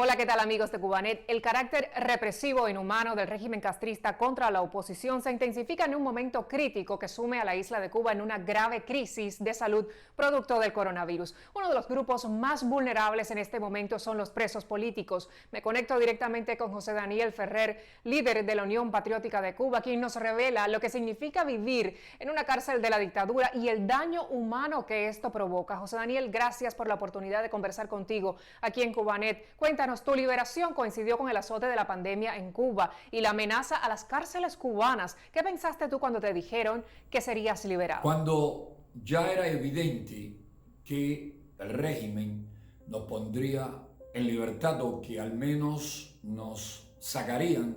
Hola, ¿qué tal amigos de Cubanet? El carácter represivo e inhumano del régimen castrista contra la oposición se intensifica en un momento crítico que sume a la isla de Cuba en una grave crisis de salud producto del coronavirus. Uno de los grupos más vulnerables en este momento son los presos políticos. Me conecto directamente con José Daniel Ferrer, líder de la Unión Patriótica de Cuba, quien nos revela lo que significa vivir en una cárcel de la dictadura y el daño humano que esto provoca. José Daniel, gracias por la oportunidad de conversar contigo aquí en Cubanet. Cuéntanos, tu liberación coincidió con el azote de la pandemia en Cuba y la amenaza a las cárceles cubanas. ¿Qué pensaste tú cuando te dijeron que serías liberado? Cuando ya era evidente que el régimen nos pondría en libertad o que al menos nos sacarían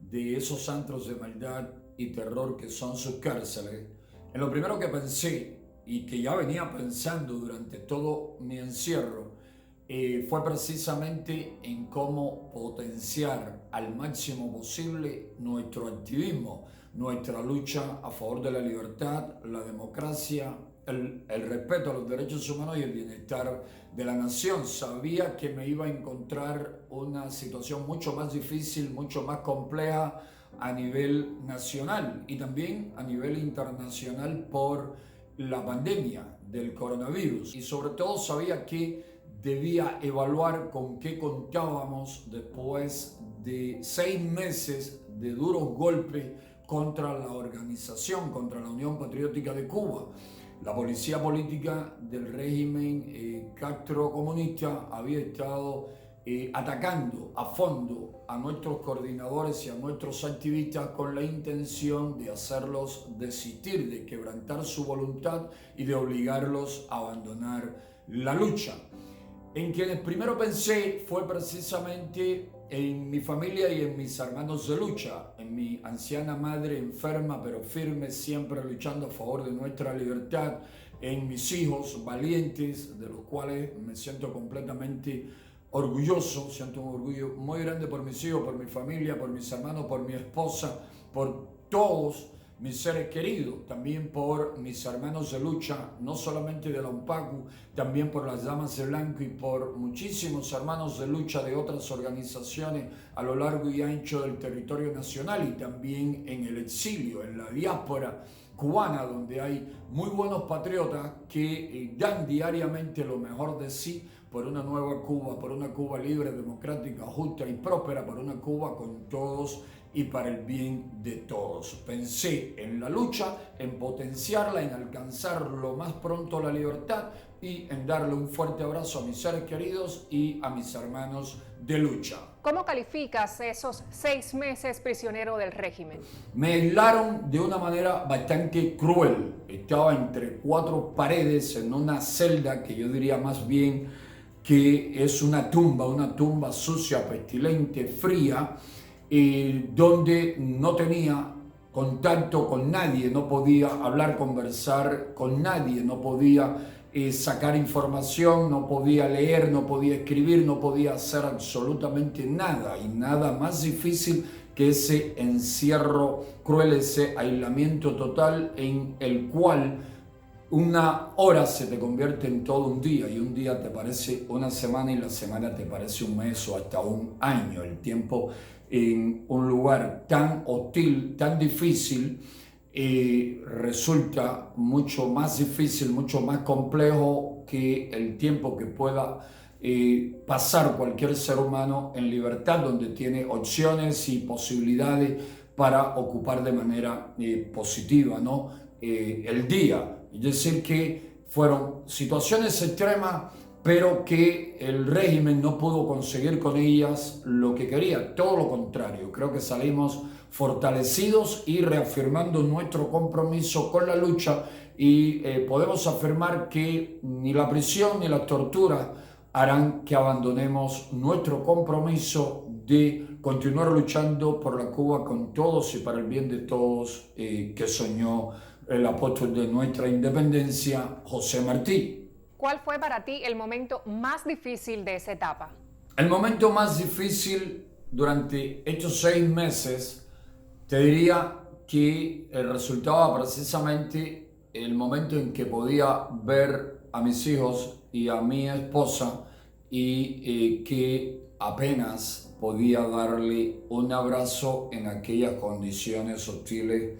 de esos antros de maldad y terror que son sus cárceles, en lo primero que pensé y que ya venía pensando durante todo mi encierro fue precisamente en cómo potenciar al máximo posible nuestro activismo, nuestra lucha a favor de la libertad, la democracia, el respeto a los derechos humanos y el bienestar de la nación. Sabía que me iba a encontrar una situación mucho más difícil, mucho más compleja a nivel nacional y también a nivel internacional por la pandemia del coronavirus. Y sobre todo sabía que debía evaluar con qué contábamos después de 6 meses de duros golpes contra la organización, contra la Unión Patriótica de Cuba. La policía política del régimen castrocomunista había estado atacando a fondo a nuestros coordinadores y a nuestros activistas con la intención de hacerlos desistir, de quebrantar su voluntad y de obligarlos a abandonar la lucha. En quienes primero pensé fue precisamente en mi familia y en mis hermanos de lucha, en mi anciana madre enferma pero firme, siempre luchando a favor de nuestra libertad, en mis hijos valientes, de los cuales me siento completamente orgulloso, siento un orgullo muy grande por mis hijos, por mi familia, por mis hermanos, por mi esposa, por todos mis seres queridos, también por mis hermanos de lucha, no solamente de la UNPACU, también por las Damas de Blanco y por muchísimos hermanos de lucha de otras organizaciones a lo largo y ancho del territorio nacional y también en el exilio, en la diáspora cubana, donde hay muy buenos patriotas que dan diariamente lo mejor de sí por una nueva Cuba, por una Cuba libre, democrática, justa y próspera, por una Cuba con todos y para el bien de todos. Pensé en la lucha, en potenciarla, en alcanzar lo más pronto la libertad y en darle un fuerte abrazo a mis seres queridos y a mis hermanos de lucha. ¿Cómo calificas esos 6 meses prisionero del régimen? Me aislaron de una manera bastante cruel. Estaba entre 4 paredes en una celda que yo diría más bien que es una tumba sucia, pestilente, fría, donde no tenía contacto con nadie, no podía hablar, conversar con nadie, no podía sacar información, no podía leer, no podía escribir, no podía hacer absolutamente nada. Y nada más difícil que ese encierro cruel, ese aislamiento total en el cual una hora se te convierte en todo un día y un día te parece una semana y la semana te parece un mes o hasta un año. El tiempo en un lugar tan hostil, tan difícil, resulta mucho más difícil, mucho más complejo que el tiempo que pueda pasar cualquier ser humano en libertad, donde tiene opciones y posibilidades para ocupar de manera positiva, ¿no? El día. Es decir, que fueron situaciones extremas, pero que el régimen no pudo conseguir con ellas lo que quería. Todo lo contrario, creo que salimos fortalecidos y reafirmando nuestro compromiso con la lucha y podemos afirmar que ni la prisión ni la tortura harán que abandonemos nuestro compromiso de continuar luchando por la Cuba con todos y para el bien de todos que soñó el apóstol de nuestra independencia, José Martí. ¿Cuál fue para ti el momento más difícil de esa etapa? El momento más difícil durante estos 6 meses, te diría que resultaba precisamente el momento en que podía ver a mis hijos y a mi esposa y que apenas podía darle un abrazo en aquellas condiciones hostiles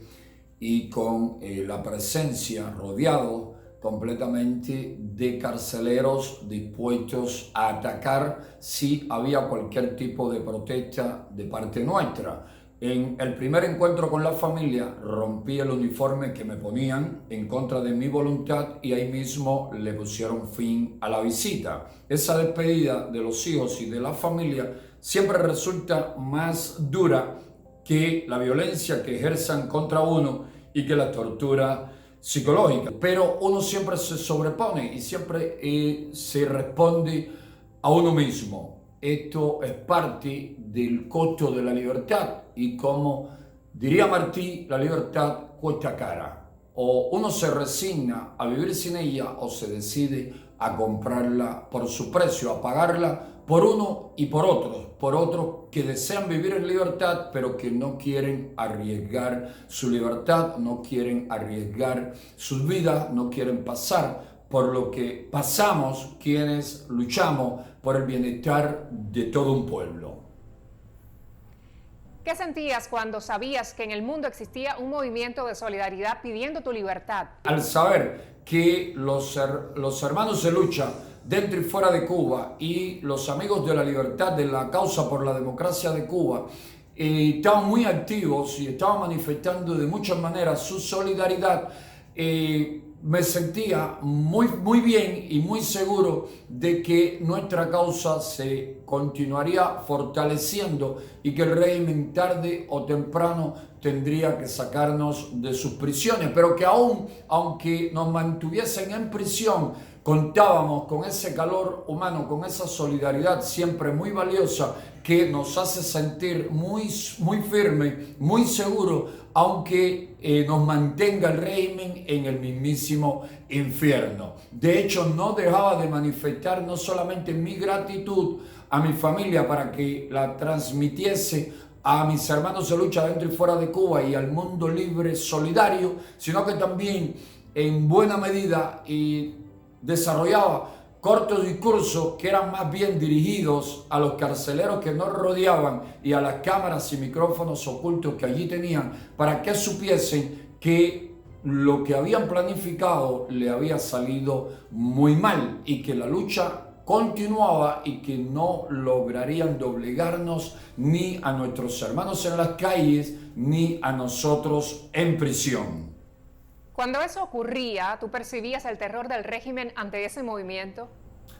y con la presencia rodeado completamente de carceleros dispuestos a atacar si había cualquier tipo de protesta de parte nuestra. En el primer encuentro con la familia rompí el uniforme que me ponían en contra de mi voluntad y ahí mismo le pusieron fin a la visita. Esa despedida de los hijos y de la familia siempre resulta más dura que la violencia que ejerzan contra uno y que la tortura psicológica. Pero uno siempre se sobrepone y siempre se responde a uno mismo. Esto es parte del costo de la libertad y como diría Martí, la libertad cuesta cara. O uno se resigna a vivir sin ella o se decide a comprarla por su precio, a pagarla por uno y por otros que desean vivir en libertad pero que no quieren arriesgar su libertad, no quieren arriesgar sus vidas, no quieren pasar por lo que pasamos quienes luchamos por el bienestar de todo un pueblo. ¿Qué sentías cuando sabías que en el mundo existía un movimiento de solidaridad pidiendo tu libertad? Al saber que los hermanos de lucha dentro y fuera de Cuba y los amigos de la libertad de la causa por la democracia de Cuba estaban muy activos y estaban manifestando de muchas maneras su solidaridad, me sentía muy bien y muy seguro de que nuestra causa se continuaría fortaleciendo y que el régimen tarde o temprano tendría que sacarnos de sus prisiones, pero que aún, aunque nos mantuviesen en prisión, contábamos con ese calor humano, con esa solidaridad siempre muy valiosa que nos hace sentir muy firme, muy seguro, aunque nos mantenga el régimen en el mismísimo infierno. De hecho, no dejaba de manifestar no solamente mi gratitud a mi familia para que la transmitiese a mis hermanos de lucha dentro y fuera de Cuba y al mundo libre solidario, sino que también en buena medida desarrollaba cortos discursos que eran más bien dirigidos a los carceleros que nos rodeaban y a las cámaras y micrófonos ocultos que allí tenían para que supiesen que lo que habían planificado le había salido muy mal y que la lucha continuaba y que no lograrían doblegarnos ni a nuestros hermanos en las calles ni a nosotros en prisión. Cuando eso ocurría, ¿tú percibías el terror del régimen ante ese movimiento?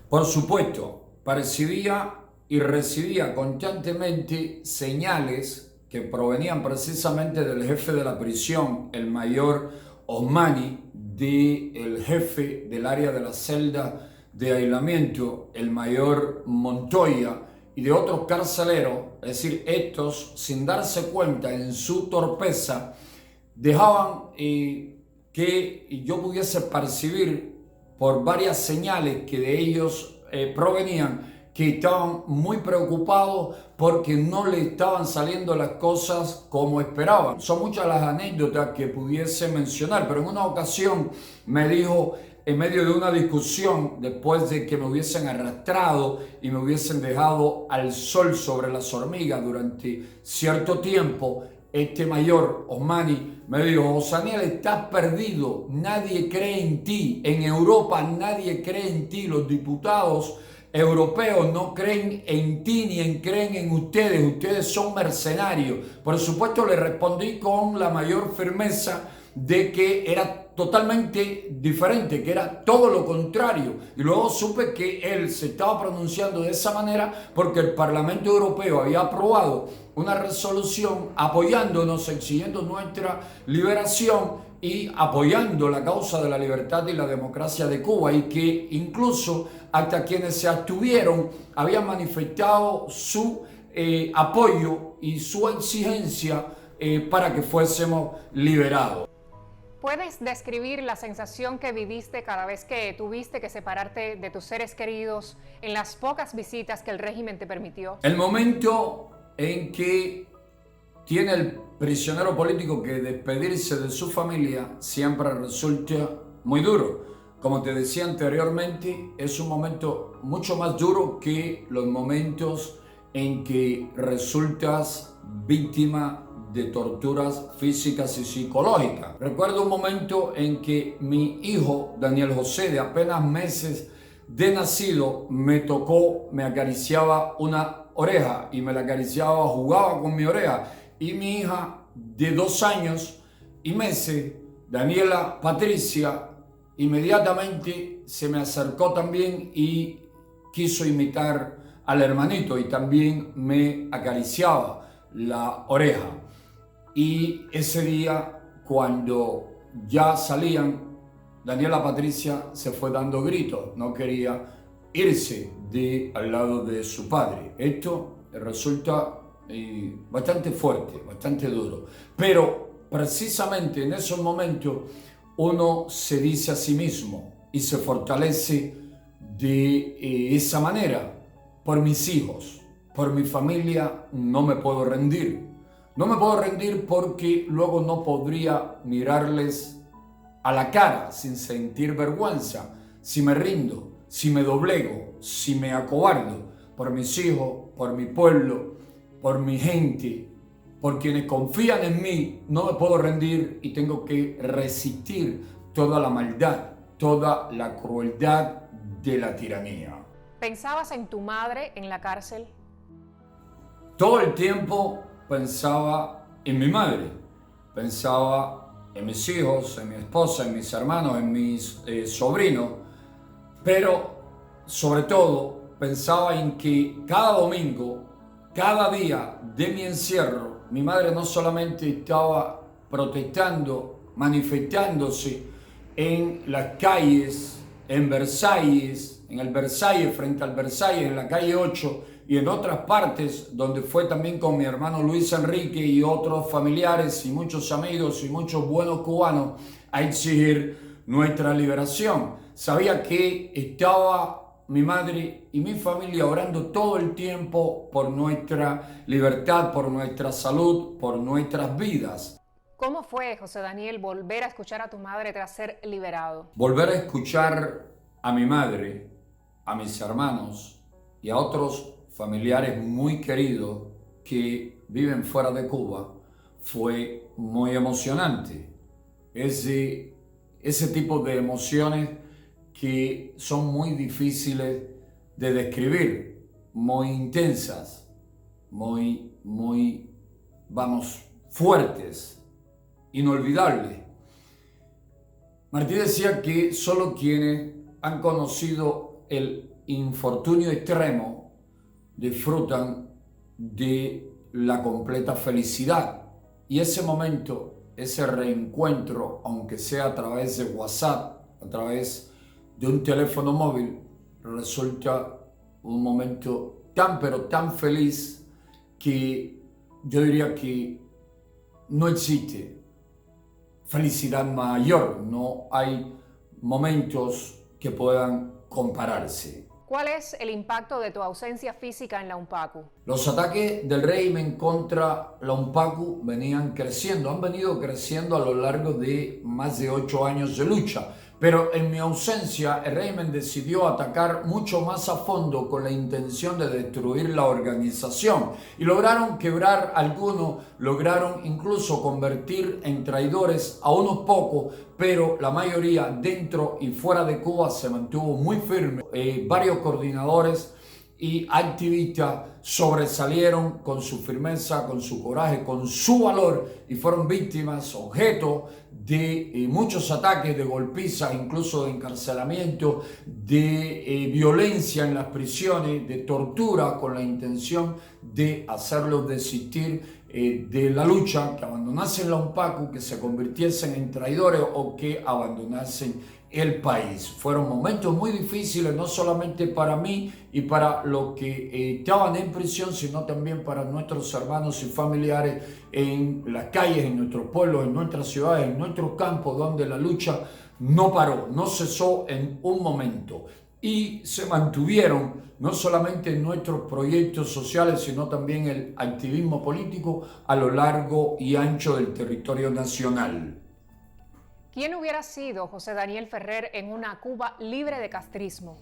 Por supuesto, percibía y recibía constantemente señales que provenían precisamente del jefe de la prisión, el mayor Osmani, del jefe del área de la celda de aislamiento, el mayor Montoya, y de otros carceleros, es decir, estos, sin darse cuenta en su torpeza, dejaban que yo pudiese percibir por varias señales que de ellos provenían, que estaban muy preocupados porque no le estaban saliendo las cosas como esperaban. Son muchas las anécdotas que pudiese mencionar, pero en una ocasión me dijo, en medio de una discusión, después de que me hubiesen arrastrado y me hubiesen dejado al sol sobre las hormigas durante cierto tiempo, este mayor Osmani me dijo: Osaniel, estás perdido, nadie cree en ti, en Europa nadie cree en ti, los diputados europeos no creen en ti ni creen en ustedes son mercenarios. Por supuesto le respondí con la mayor firmeza de que era totalmente diferente, que era todo lo contrario. Y luego supe que él se estaba pronunciando de esa manera porque el Parlamento Europeo había aprobado una resolución apoyándonos, exigiendo nuestra liberación y apoyando la causa de la libertad y la democracia de Cuba, y que incluso hasta quienes se abstuvieron habían manifestado su apoyo y su exigencia para que fuésemos liberados. ¿Puedes describir la sensación que viviste cada vez que tuviste que separarte de tus seres queridos en las pocas visitas que el régimen te permitió? El momento en que tiene el prisionero político que despedirse de su familia siempre resulta muy duro, como te decía anteriormente, es un momento mucho más duro que los momentos en que resultas víctima de torturas físicas y psicológicas. Recuerdo un momento en que mi hijo, Daniel José, de apenas meses de nacido, me acariciaba una oreja y me la acariciaba, jugaba con mi oreja. Y mi hija de 2 años y meses, Daniela Patricia, inmediatamente se me acercó también y quiso imitar al hermanito y también me acariciaba la oreja. Y ese día, cuando ya salían, Daniela Patricia se fue dando gritos, no quería irse al lado de su padre. Esto resulta bastante fuerte, bastante duro. Pero precisamente en esos momentos uno se dice a sí mismo y se fortalece de esa manera. Por mis hijos, por mi familia, no me puedo rendir. No me puedo rendir porque luego no podría mirarles a la cara sin sentir vergüenza. Si me rindo, si me doblego, si me acobardo, por mis hijos, por mi pueblo, por mi gente, por quienes confían en mí, no me puedo rendir y tengo que resistir toda la maldad, toda la crueldad de la tiranía. ¿Pensabas en tu madre en la cárcel? Todo el tiempo pensaba en mi madre, pensaba en mis hijos, en mi esposa, en mis hermanos, en mis sobrinos, pero sobre todo pensaba en que cada domingo, cada día de mi encierro, mi madre no solamente estaba protestando, manifestándose en las calles, en Versalles, en el Versalles, frente al Versalles, en la calle 8 y en otras partes donde fue también con mi hermano Luis Enrique y otros familiares y muchos amigos y muchos buenos cubanos a exigir nuestra liberación. Sabía que estaba mi madre y mi familia orando todo el tiempo por nuestra libertad, por nuestra salud, por nuestras vidas. ¿Cómo fue, José Daniel, volver a escuchar a tu madre tras ser liberado? Volver a escuchar a mi madre, a mis hermanos y a otros familiares muy queridos que viven fuera de Cuba fue muy emocionante. Ese tipo de emociones que son muy difíciles de describir, muy intensas, muy, fuertes, inolvidables. Martí decía que solo quienes han conocido el infortunio extremo disfrutan de la completa felicidad. Y ese momento, ese reencuentro, aunque sea a través de WhatsApp, a través de un teléfono móvil, resulta un momento tan pero tan feliz que yo diría que no existe felicidad mayor, no hay momentos que puedan compararse. ¿Cuál es el impacto de tu ausencia física en la UNPACU? Los ataques del régimen contra la UNPACU han venido creciendo a lo largo de más de 8 años de lucha. Pero en mi ausencia, el régimen decidió atacar mucho más a fondo con la intención de destruir la organización. Y lograron quebrar algunos, lograron incluso convertir en traidores a unos pocos, pero la mayoría dentro y fuera de Cuba se mantuvo muy firme. Varios coordinadores y activistas sobresalieron con su firmeza, con su coraje, con su valor y fueron víctimas, objeto de muchos ataques, de golpizas, incluso de encarcelamiento, de violencia en las prisiones, de tortura con la intención de hacerlos desistir de la lucha, que abandonasen la UNPACU, que se convirtiesen en traidores o que abandonasen el país. Fueron momentos muy difíciles, no solamente para mí y para los que estaban en prisión, sino también para nuestros hermanos y familiares en las calles, en nuestros pueblos, en nuestras ciudades, en nuestros campos, donde la lucha no paró, no cesó en un momento. Y se mantuvieron no solamente nuestros proyectos sociales, sino también el activismo político a lo largo y ancho del territorio nacional. ¿Quién hubiera sido José Daniel Ferrer en una Cuba libre de castrismo?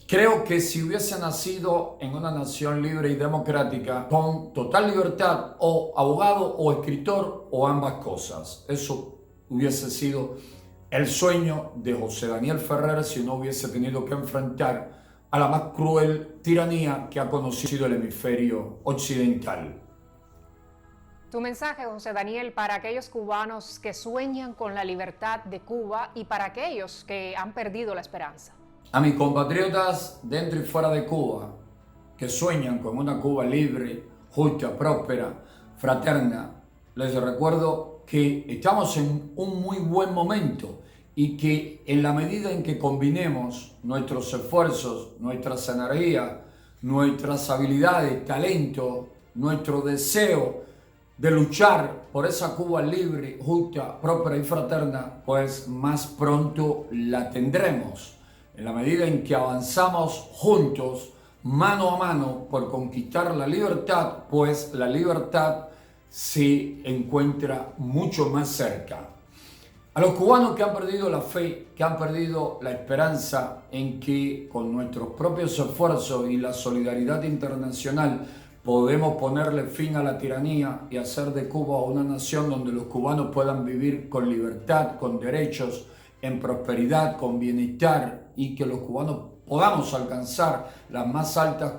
Creo que si hubiese nacido en una nación libre y democrática, con total libertad, o abogado o escritor o ambas cosas, eso hubiese sido el sueño de José Daniel Ferrer si no hubiese tenido que enfrentar a la más cruel tiranía que ha conocido el hemisferio occidental. Tu mensaje, José Daniel, para aquellos cubanos que sueñan con la libertad de Cuba y para aquellos que han perdido la esperanza. A mis compatriotas dentro y fuera de Cuba, que sueñan con una Cuba libre, justa, próspera, fraterna, les recuerdo que estamos en un muy buen momento y que en la medida en que combinemos nuestros esfuerzos, nuestras energías, nuestras habilidades, talento, nuestro deseo de luchar por esa Cuba libre, justa, próspera y fraterna, pues más pronto la tendremos. En la medida en que avanzamos juntos, mano a mano, por conquistar la libertad, pues la libertad se encuentra mucho más cerca. A los cubanos que han perdido la fe, que han perdido la esperanza en que con nuestros propios esfuerzos y la solidaridad internacional podemos ponerle fin a la tiranía y hacer de Cuba una nación donde los cubanos puedan vivir con libertad, con derechos, en prosperidad, con bienestar, y que los cubanos podamos alcanzar las más altas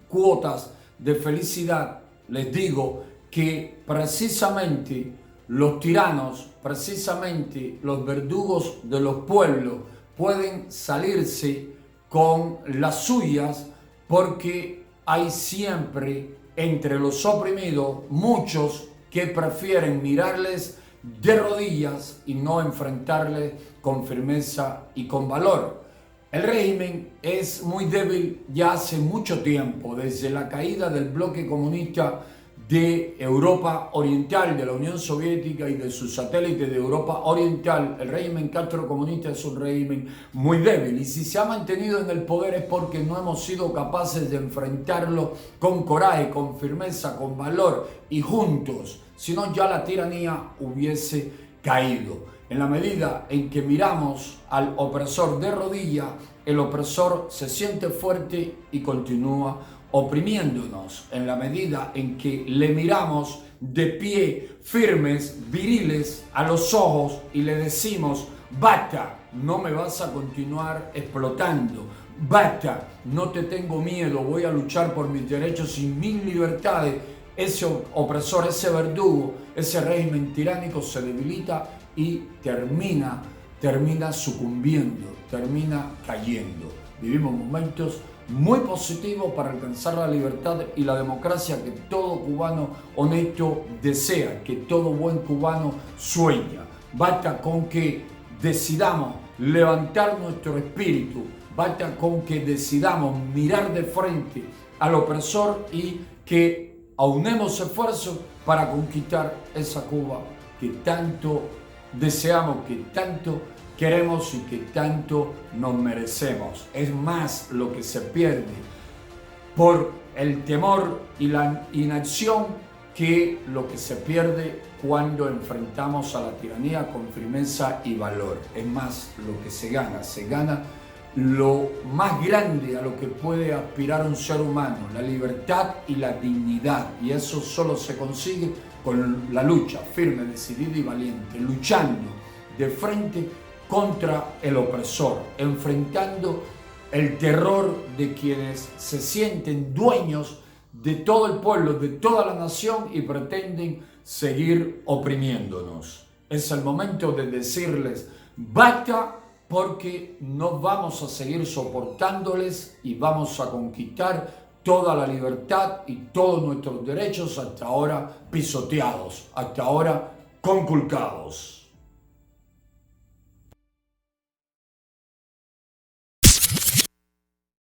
cuotas de felicidad, les digo que precisamente los tiranos, precisamente los verdugos de los pueblos pueden salirse con las suyas, porque hay siempre entre los oprimidos muchos que prefieren mirarles de rodillas y no enfrentarles con firmeza y con valor. El régimen es muy débil ya hace mucho tiempo, desde la caída del bloque comunista de Europa Oriental, de la Unión Soviética y de sus satélites de Europa Oriental. El régimen castrocomunista es un régimen muy débil, y si se ha mantenido en el poder es porque no hemos sido capaces de enfrentarlo con coraje, con firmeza, con valor y juntos, si no ya la tiranía hubiese caído. En la medida en que miramos al opresor de rodillas, el opresor se siente fuerte y continúa oprimiéndonos. En la medida en que le miramos de pie, firmes, viriles, a los ojos y le decimos: basta, no me vas a continuar explotando, basta, no te tengo miedo, voy a luchar por mis derechos y mis libertades, ese opresor, ese verdugo, ese régimen tiránico se debilita y termina sucumbiendo, termina cayendo. Vivimos momentos muy positivos para alcanzar la libertad y la democracia que todo cubano honesto desea, que todo buen cubano sueña. Basta con que decidamos levantar nuestro espíritu, basta con que decidamos mirar de frente al opresor y que aunemos esfuerzos para conquistar esa Cuba que tanto deseamos, que tanto queremos y que tanto nos merecemos. Es más lo que se pierde por el temor y la inacción que lo que se pierde cuando enfrentamos a la tiranía con firmeza y valor. Es más lo que se gana lo más grande a lo que puede aspirar un ser humano, la libertad y la dignidad, y eso solo se consigue con la lucha firme, decidida y valiente, luchando de frente contra el opresor, enfrentando el terror de quienes se sienten dueños de todo el pueblo, de toda la nación, y pretenden seguir oprimiéndonos. Es el momento de decirles basta, porque no vamos a seguir soportándoles y vamos a conquistar toda la libertad y todos nuestros derechos hasta ahora pisoteados, hasta ahora conculcados.